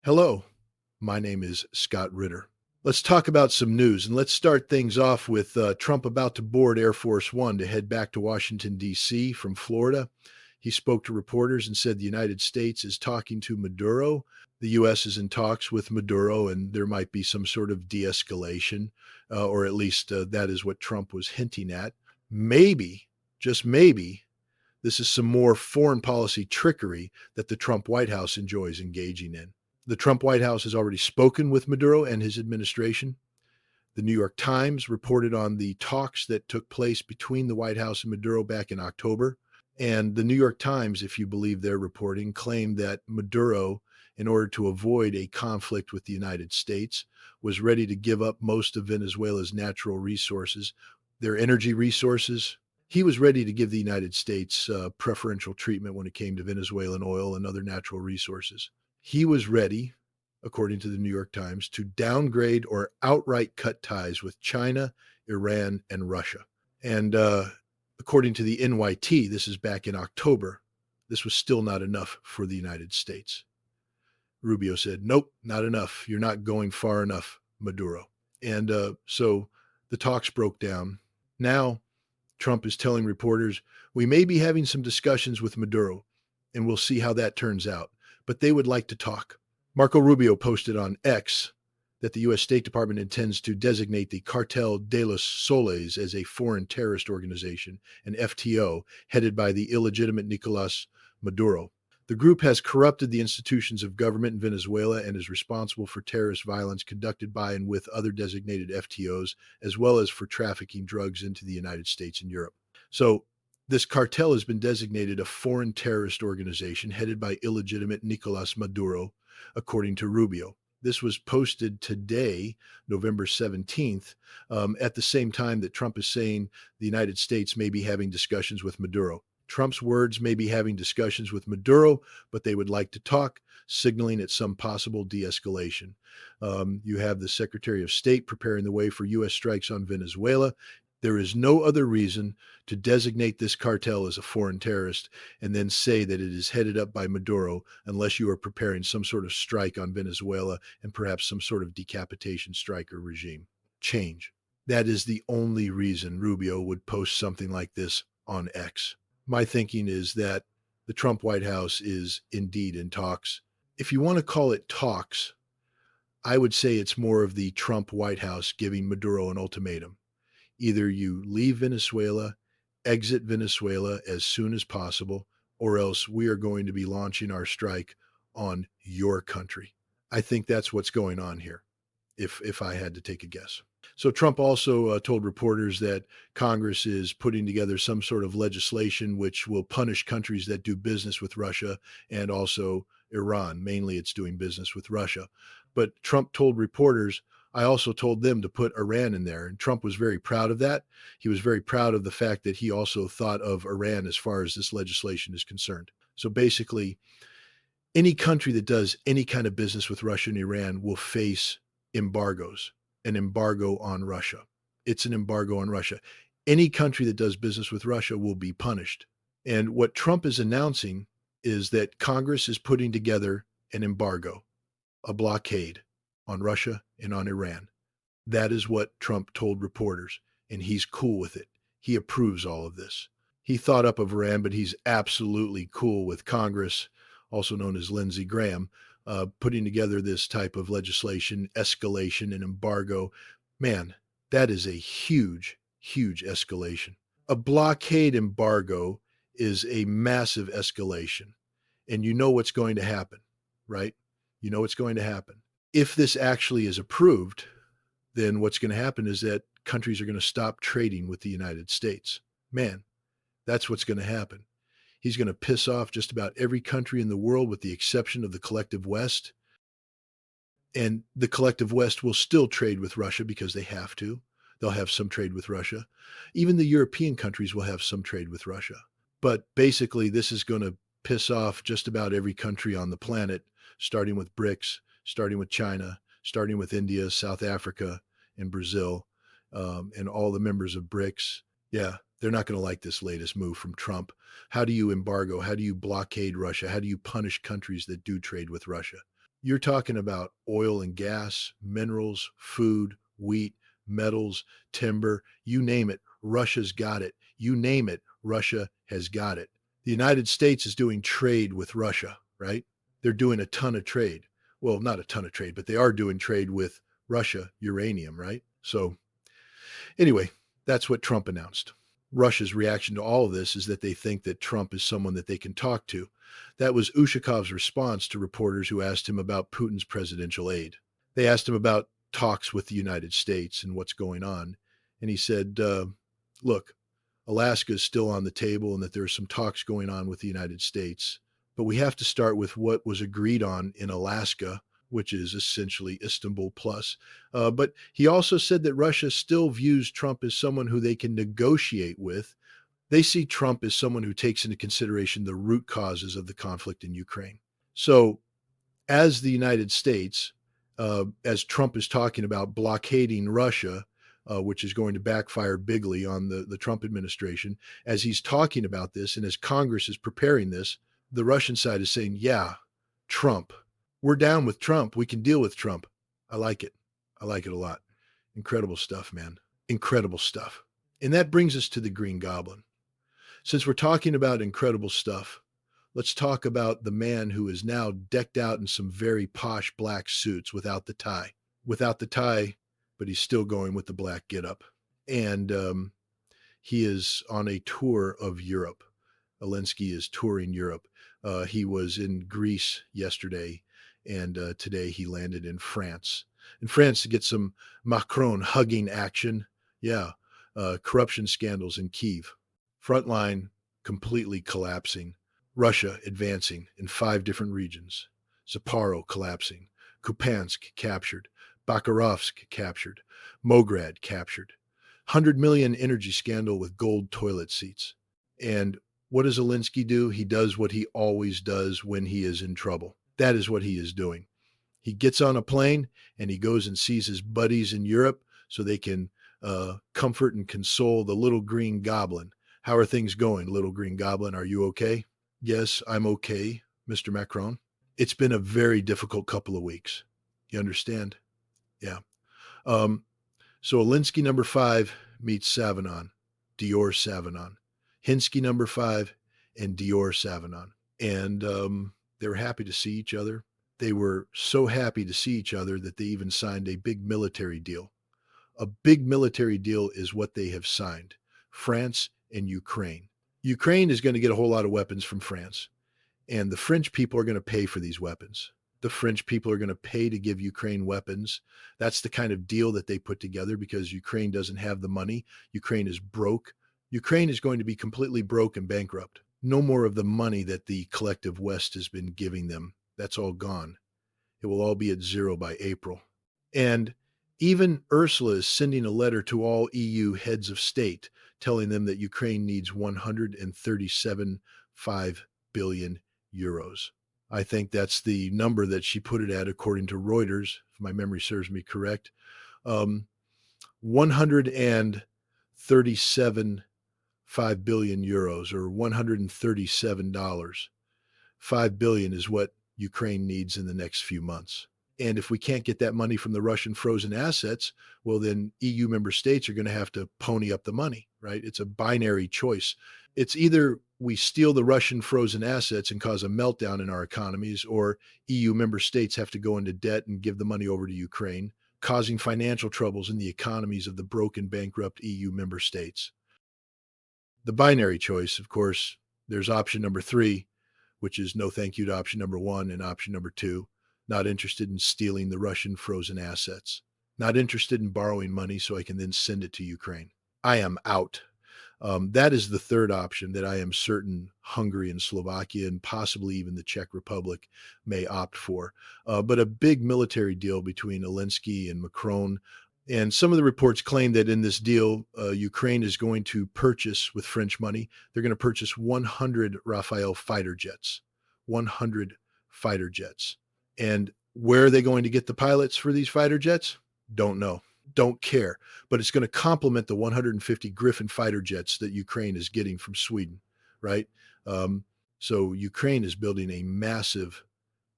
Hello, my name is Scott Ritter. Let's talk about some news, and let's start things off with Trump about to board Air Force One to head back to Washington, D.C. from Florida. He spoke to reporters and said the United States is talking to Maduro. The U.S. is in talks with Maduro, and there might be some sort of de escalation, or at least that is what Trump was hinting at. Maybe, just maybe, this is some more foreign policy trickery that the Trump White House enjoys engaging in. The Trump White House has already spoken with Maduro and his administration. The New York Times reported on the talks that took place between the White House and Maduro back in October. And the New York Times, if you believe their reporting, claimed that Maduro, in order to avoid a conflict with the United States, was ready to give up most of Venezuela's natural resources, their energy resources. He was ready to give the United States preferential treatment when it came to Venezuelan oil and other natural resources. He was ready, according to the New York Times, to downgrade or outright cut ties with China, Iran, and Russia. And according to the NYT, this is back in October, this was still not enough for the United States. Rubio said, nope, not enough. You're not going far enough, Maduro. And so the talks broke down. Now, Trump is telling reporters, we may be having some discussions with Maduro, and we'll see how that turns out. But they would like to talk. Marco Rubio posted on X that the U.S. State Department intends to designate the Cartel de los Soles as a foreign terrorist organization, an FTO, headed by the illegitimate Nicolas Maduro. The group has corrupted the institutions of government in Venezuela and is responsible for terrorist violence conducted by and with other designated FTOs, as well as for trafficking drugs into the United States and Europe. So this cartel has been designated a foreign terrorist organization headed by illegitimate Nicolas Maduro, according to Rubio. This was posted today, November 17th, at the same time that Trump is saying the United States may be having discussions with Maduro. Trump's words may be having discussions with Maduro, but they would like to talk, signaling at some possible de-escalation. You have the Secretary of State preparing the way for U.S. strikes on Venezuela. There is no other reason to designate this cartel as a foreign terrorist and then say that it is headed up by Maduro unless you are preparing some sort of strike on Venezuela and perhaps some sort of decapitation strike or regime change. That is the only reason Rubio would post something like this on X. My thinking is that the Trump White House is indeed in talks. If you want to call it talks, I would say it's more of the Trump White House giving Maduro an ultimatum. Either you leave Venezuela, exit Venezuela as soon as possible, or else we are going to be launching our strike on your country. I think that's what's going on here, if I had to take a guess. So Trump also told reporters that Congress is putting together some sort of legislation which will punish countries that do business with Russia and also Iran. Mainly it's doing business with Russia. But Trump told reporters, I also told them to put Iran in there. And Trump was very proud of that. He was very proud of the fact that he also thought of Iran as far as this legislation is concerned. So basically, any country that does any kind of business with Russia and Iran will face embargoes, an embargo on Russia. It's an embargo on Russia. Any country that does business with Russia will be punished. And what Trump is announcing is that Congress is putting together an embargo, a blockade on Russia and on Iran. That is what Trump told reporters, and he's cool with it. He approves all of this. He thought up of Iran, but he's absolutely cool with Congress, also known as Lindsey Graham, putting together this type of legislation, escalation, and embargo. Man, that is a huge, huge escalation. A blockade embargo is a massive escalation, and you know what's going to happen, right? You know what's going to happen. If this actually is approved, then what's going to happen is that countries are going to stop trading with the United States. Man, that's what's going to happen. He's going to piss off just about every country in the world with the exception of the collective West. And the collective West will still trade with Russia because they have to. They'll have some trade with Russia. Even the European countries will have some trade with Russia. But basically, this is going to piss off just about every country on the planet, starting with BRICS, starting with China, starting with India, South Africa, and Brazil, and all the members of BRICS. Yeah, they're not going to like this latest move from Trump. How do you embargo? How do you blockade Russia? How do you punish countries that do trade with Russia? You're talking about oil and gas, minerals, food, wheat, metals, timber, you name it. Russia's got it. You name it, Russia has got it. The United States is doing trade with Russia, right? They're doing a ton of trade. Well, not a ton of trade, but they are doing trade with Russia, uranium, right? So, anyway, that's what Trump announced. Russia's reaction to all of this is that they think that Trump is someone that they can talk to. That was Ushakov's response to reporters who asked him about Putin's presidential aid. They asked him about talks with the United States and what's going on. And he said, look, Alaska is still on the table and that there are some talks going on with the United States. But we have to start with what was agreed on in Alaska, which is essentially Istanbul plus. But he also said that Russia still views Trump as someone who they can negotiate with. They see Trump as someone who takes into consideration the root causes of the conflict in Ukraine. So, as the United States, as Trump is talking about blockading Russia, which is going to backfire bigly on the Trump administration, as he's talking about this and as Congress is preparing this, the Russian side is saying, yeah, Trump. We're down with Trump. We can deal with Trump. I like it. I like it a lot. Incredible stuff, man. Incredible stuff. And that brings us to the Green Goblin. Since we're talking about incredible stuff, let's talk about the man who is now decked out in some very posh black suits without the tie. Without the tie, but he's still going with the black getup. And he is on a tour of Europe. Zelensky is touring Europe. He was in Greece yesterday, and today he landed in France. In France to get some Macron hugging action. Yeah, corruption scandals in Kyiv. Frontline completely collapsing. Russia advancing in 5 different regions. Zaporozhye collapsing. Kupiansk captured. Bakharovsk captured. Moghrad captured. 100 million energy scandal with gold toilet seats. And what does Zelensky do? He does what he always does when he is in trouble. That is what he is doing. He gets on a plane and he goes and sees his buddies in Europe so they can comfort and console the little green goblin. How are things going, little green goblin? Are you okay? Yes, I'm okay, Mr. Macron. It's been a very difficult couple of weeks. You understand? Yeah. So Alinsky number 5 meets Savanon, Dior Savanon. Hinsky number 5 and Dior Savanon. And they were happy to see each other. They were so happy to see each other that they even signed a big military deal. A big military deal is what they have signed. France and Ukraine. Ukraine is going to get a whole lot of weapons from France. And the French people are going to pay for these weapons. The French people are going to pay to give Ukraine weapons. That's the kind of deal that they put together because Ukraine doesn't have the money. Ukraine is broke. Ukraine is going to be completely broke and bankrupt. No more of the money that the collective West has been giving them. That's all gone. It will all be at zero by April. And even Ursula is sending a letter to all EU heads of state telling them that Ukraine needs 137.5 billion euros. I think that's the number that she put it at, according to Reuters, if my memory serves me correct. 137.5 billion euros, or $137. 5 billion is what Ukraine needs in the next few months. And if we can't get that money from the Russian frozen assets, well, then EU member states are going to have to pony up the money, right? It's a binary choice. It's either we steal the Russian frozen assets and cause a meltdown in our economies, or EU member states have to go into debt and give the money over to Ukraine, causing financial troubles in the economies of the broken, bankrupt EU member states. The binary choice, of course, there's option number 3, which is no thank you to option number 1, and option number 2, not interested in stealing the Russian frozen assets, not interested in borrowing money so I can then send it to Ukraine. I am out. That is the third option that I am certain Hungary and Slovakia and possibly even the Czech Republic may opt for. But a big military deal between Zelensky and Macron. And some of the reports claim that in this deal, Ukraine is going to purchase, with French money, they're going to purchase 100 Rafale fighter jets. 100 fighter jets. And where are they going to get the pilots for these fighter jets? Don't know. Don't care. But it's going to complement the 150 Griffin fighter jets that Ukraine is getting from Sweden, right? So Ukraine is building a massive,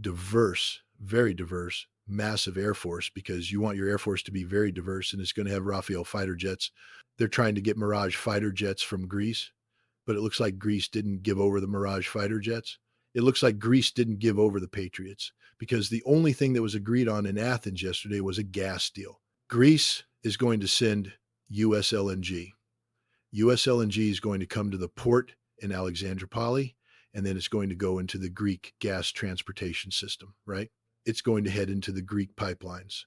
diverse very diverse, massive Air Force, because you want your Air Force to be very diverse, and it's going to have Rafale fighter jets. They're trying to get Mirage fighter jets from Greece, but it looks like Greece didn't give over the Mirage fighter jets. It looks like Greece didn't give over the Patriots, because the only thing that was agreed on in Athens yesterday was a gas deal. Greece is going to send US LNG. US LNG is going to come to the port in Alexandropoli, and then it's going to go into the Greek gas transportation system, right? It's going to head into the Greek pipelines,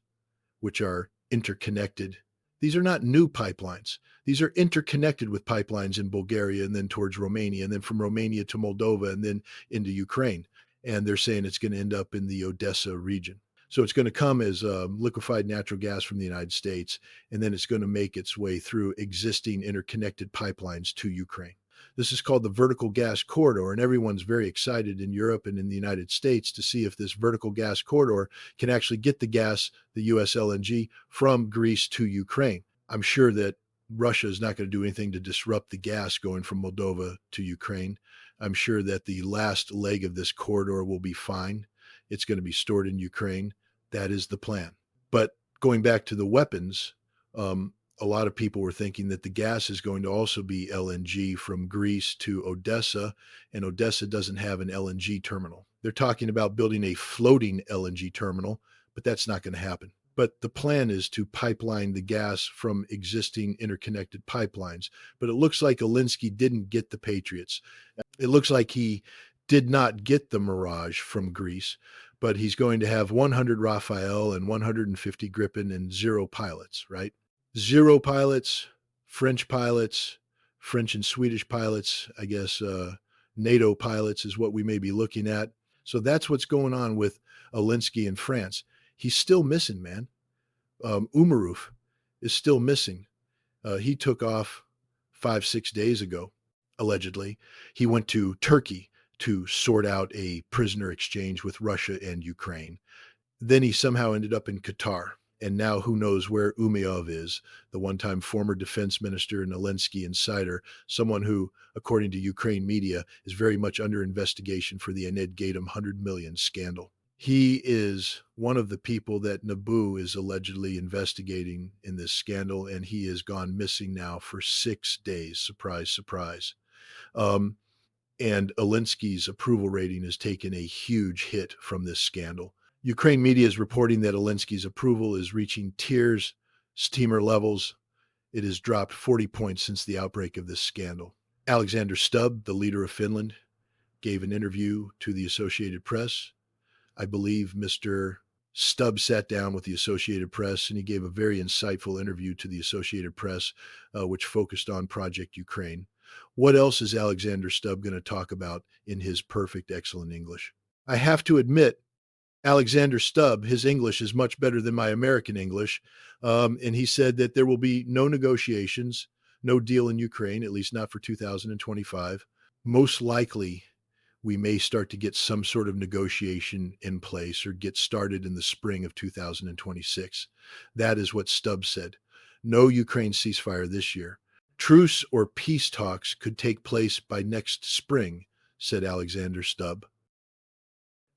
which are interconnected. These are not new pipelines. These are interconnected with pipelines in Bulgaria and then towards Romania, and then from Romania to Moldova, and then into Ukraine. And they're saying it's going to end up in the Odessa region. So it's going to come as liquefied natural gas from the United States, and then it's going to make its way through existing interconnected pipelines to Ukraine. This is called the vertical gas corridor, and everyone's very excited in Europe and in the United States to see if this vertical gas corridor can actually get the gas, the US LNG, from Greece to Ukraine. I'm sure that Russia is not going to do anything to disrupt the gas going from Moldova to Ukraine. I'm sure that the last leg of this corridor will be fine. It's going to be stored in Ukraine. That is the plan. But going back to the weapons, a lot of people were thinking that the gas is going to also be LNG from Greece to Odessa, and Odessa doesn't have an LNG terminal. They're talking about building a floating LNG terminal, but that's not going to happen. But the plan is to pipeline the gas from existing interconnected pipelines. But it looks like Alinsky didn't get the Patriots. It looks like he did not get the Mirage from Greece, but he's going to have 100 Rafale and 150 Gripen and 0 pilots, right? 0 pilots, French and Swedish pilots, I guess NATO pilots is what we may be looking at. So that's what's going on with Alinsky in France. He's still missing, man. Umarov is still missing. He took off 5-6 days ago, allegedly. He went to Turkey to sort out a prisoner exchange with Russia and Ukraine. Then he somehow ended up in Qatar. And now who knows where Umayov is, the one-time former defense minister and Alinsky insider, someone who, according to Ukraine media, is very much under investigation for the Aned Gatum 100 million scandal. He is one of the people that Naboo is allegedly investigating in this scandal, and he has gone missing now for 6 days. Surprise, surprise. And Alinsky's approval rating has taken a huge hit from this scandal. Ukraine media is reporting that Alinsky's approval is reaching steamer levels. It has dropped 40 points since the outbreak of this scandal. Alexander Stubb, the leader of Finland, gave an interview to the Associated Press. I believe Mr. Stubb sat down with the Associated Press and he gave a very insightful interview to the Associated Press, which focused on Project Ukraine. What else is Alexander Stubb going to talk about in his perfect, excellent English? I have to admit, Alexander Stubb, his English is much better than my American English. And he said that there will be no negotiations, no deal in Ukraine, at least not for 2025. Most likely, we may start to get some sort of negotiation in place or get started in the spring of 2026. That is what Stubb said. No Ukraine ceasefire this year. Truce or peace talks could take place by next spring, said Alexander Stubb.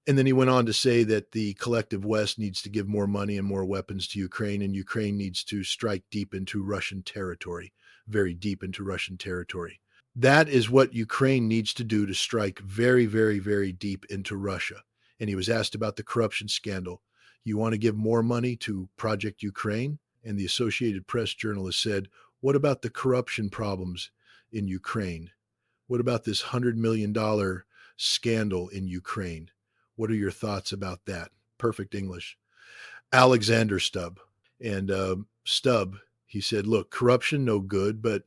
And then he went on to say that the collective West needs to give more money and more weapons to Ukraine, and Ukraine needs to strike deep into Russian territory, very deep into Russian territory. That is what Ukraine needs to do, to strike very, very, very deep into Russia. And he was asked about the corruption scandal. You want to give more money to Project Ukraine? And the Associated Press journalist said, what about the corruption problems in Ukraine? What about this $100 million scandal in Ukraine? What are your thoughts about that? Perfect English. Alexander Stubb. And Stubb, he said, look, corruption, no good, but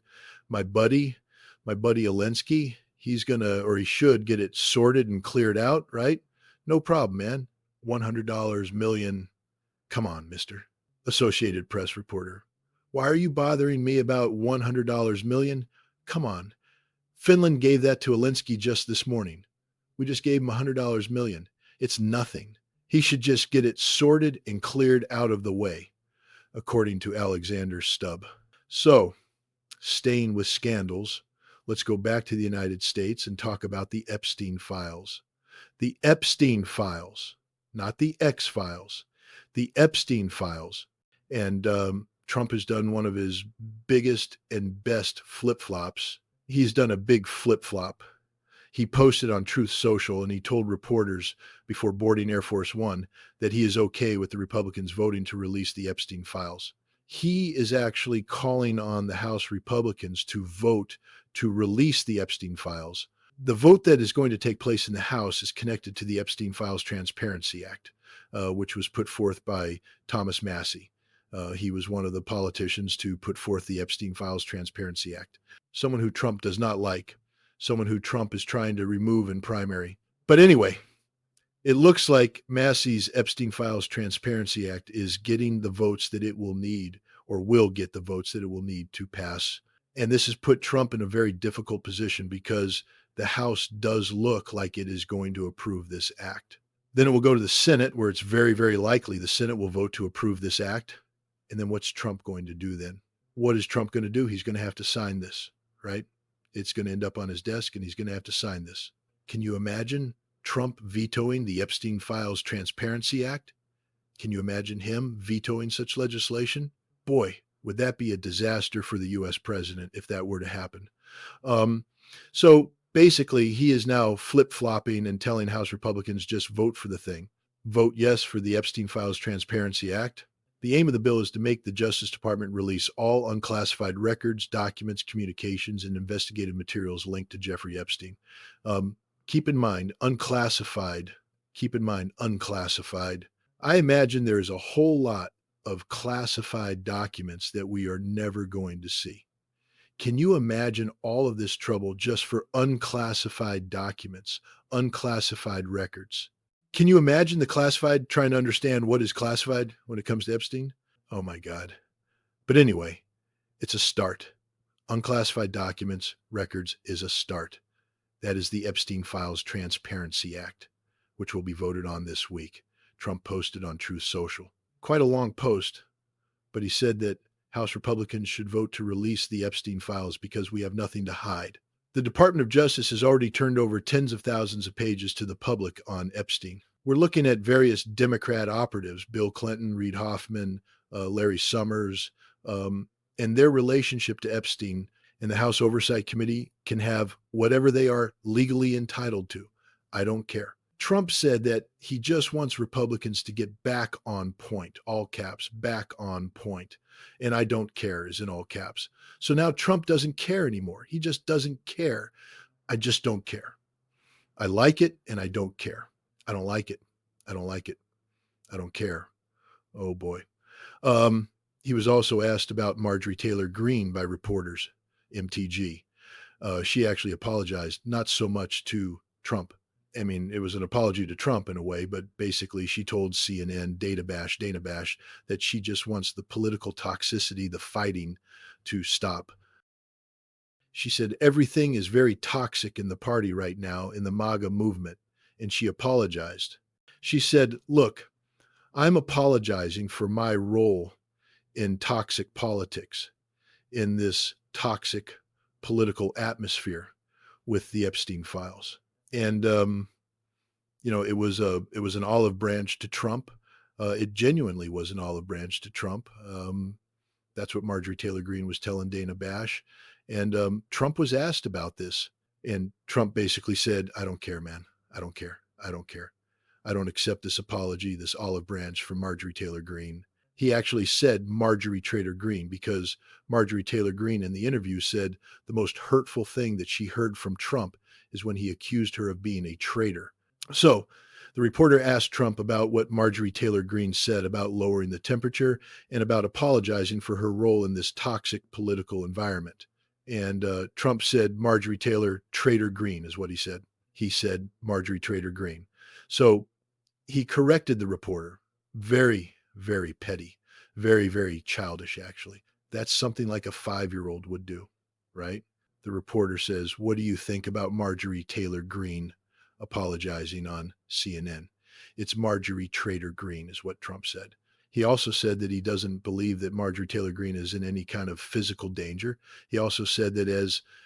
my buddy Alinsky, he's going to, or he should get it sorted and cleared out, right? No problem, man. $100 million. Come on, mister. Associated Press reporter. Why are you bothering me about $100 million? Come on. Finland gave that to Alinsky just this morning. We just gave him $100 million. It's nothing. He should just get it sorted and cleared out of the way, according to Alexander Stubb. So, staying with scandals, let's go back to the United States and talk about the Epstein files. The Epstein files. not the X files, the Epstein files. And Trump has done one of his biggest and best flip flops. He's done a big flip flop. He posted on Truth Social and he told reporters before boarding Air Force One that he is okay with the Republicans voting to release the Epstein files. He is actually calling on the House Republicans to vote to release the Epstein files. The vote that is going to take place in the House is connected to the Epstein Files Transparency Act, which was put forth by Thomas Massie. He was one of the politicians to put forth the Epstein Files Transparency Act, someone who Trump does not like, someone who Trump is trying to remove in primary. But anyway, it looks like Massey's Epstein Files Transparency Act is getting the votes that it will need, or will get the votes that it will need to pass. And this has put Trump in a very difficult position because the House does look like it is going to approve this act. Then it will go to the Senate, where it's very, very likely the Senate will vote to approve this act. And then what's Trump going to do then? What is Trump going to do? He's going to have to sign this, right? It's going to end up on his desk and he's going to have to sign this. Can you imagine Trump vetoing the Epstein Files Transparency Act? Can you imagine him vetoing such legislation? Boy, would that be a disaster for the U.S. president if that were to happen. So basically, he is now flip-flopping and telling House Republicans just vote for the thing. Vote yes for the Epstein Files Transparency Act. The aim of the bill is to make the Justice Department release all unclassified records, documents, communications, and investigative materials linked to Jeffrey Epstein. Keep in mind, unclassified. Keep in mind, unclassified. I imagine there is a whole lot of classified documents that we are never going to see. Can you imagine all of this trouble just for unclassified documents, unclassified records? Can you imagine the classified trying to understand what is classified when it comes to Epstein? Oh my God. But anyway, it's a start. Unclassified documents, records is a start. That is the Epstein Files Transparency Act, which will be voted on this week. Trump posted on Truth Social. Quite a long post, but he said that House Republicans should vote to release the Epstein files because we have nothing to hide. The Department of Justice has already turned over tens of thousands of pages to the public on Epstein. We're looking at various Democrat operatives, Bill Clinton, Reid Hoffman, Larry Summers, and their relationship to Epstein. And the House Oversight Committee can have whatever they are legally entitled to. I don't care. Trump said that he just wants Republicans to get back on point, all caps, back on point. And I don't care is in all caps. So now Trump doesn't care anymore. He just doesn't care. I just don't care. I like it and I don't care. I don't like it. I don't like it. I don't care. Oh boy. He was also asked about Marjorie Taylor Greene by reporters, MTG. She actually apologized, not so much to Trump. I mean, it was an apology to Trump in a way, but basically she told CNN, Dana Bash, that she just wants the political toxicity, the fighting to stop. She said, everything is very toxic in the party right now in the MAGA movement, and she apologized. She said, look, I'm apologizing for my role in toxic politics, in this toxic political atmosphere with the Epstein files. And, it was an olive branch to Trump. It genuinely was an olive branch to Trump. That's what Marjorie Taylor Greene was telling Dana Bash. And Trump was asked about this. And Trump basically said, I don't care, man. I don't care. I don't care. I don't accept this apology, this olive branch from Marjorie Taylor Greene. He actually said Marjorie Taylor Greene because Marjorie Taylor Greene in the interview said the most hurtful thing that she heard from Trump is when he accused her of being a traitor. So the reporter asked Trump about what Marjorie Taylor Greene said about lowering the temperature and about apologizing for her role in this toxic political environment. And Trump said Marjorie Taylor Traitor Greene is what he said. He said Marjorie Traitor Greene. So he corrected the reporter. Very, very petty, very, very childish, actually. That's something like a 5-year-old would do, right? The reporter says, what do you think about Marjorie Taylor Greene apologizing on CNN? It's Marjorie Traitor Greene is what Trump said. He also said that he doesn't believe that Marjorie Taylor Greene is in any kind of physical danger. He also said that as